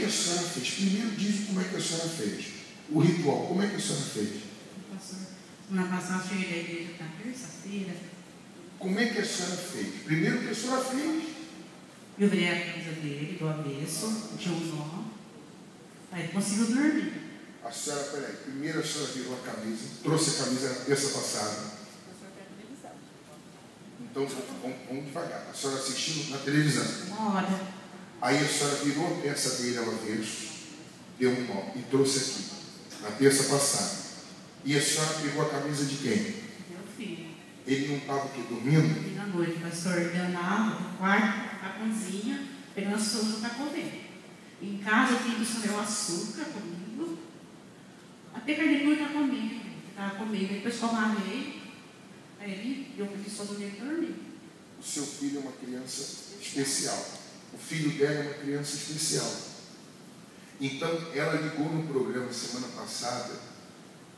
que a senhora fez? Primeiro diz como é que a senhora fez. O ritual, como é que a senhora fez? Semana passada eu cheguei da igreja na terça-feira. Como é que a senhora fez? Primeiro o que a senhora fez? Eu virei a camisa dele, do avesso, tinha um nó. Aí ele conseguiu dormir. A senhora, peraí, primeiro a senhora virou a camisa, trouxe a camisa na terça passada. Então, vamos devagar. A senhora assistiu na televisão. Uma hora. Aí a senhora virou a peça dele ao avesso, deu um nó e trouxe aqui, na terça passada. E a senhora pegou a camisa de quem? Meu filho. Ele não estava aqui dormindo? E na noite, o pastor ordenava no quarto, a cozinha, pegando as coisas para comer. Em casa, eu tinha que comer o açúcar comigo. Até que ele está comigo. Estava comigo. Depois que eu amarrei, aí eu pedi só dormir para dormir. O seu filho é uma criança especial. O filho dela é uma criança especial. Então, ela ligou no programa semana passada,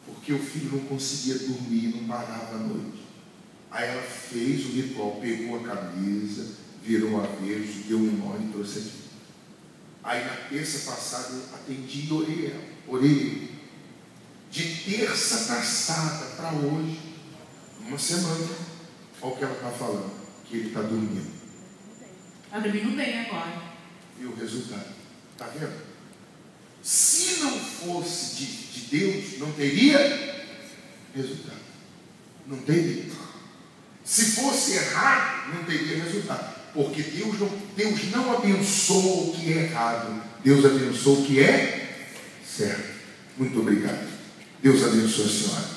porque o filho não conseguia dormir, não parava à noite. Aí ela fez o ritual, pegou a camisa, virou o avesso, deu um nó e trouxe aqui. Aí na terça passada eu atendi e orei ela. Orei. De terça passada para hoje, uma semana, olha o que ela está falando, que ele está dormindo. Está dormindo bem agora. E o resultado? Está vendo? Se não fosse de Deus, não teria resultado. Não teria. Se fosse errado, não teria resultado. Porque Deus não abençoa o que é errado. Deus abençoa o que é certo. Muito obrigado. Deus abençoe a senhora.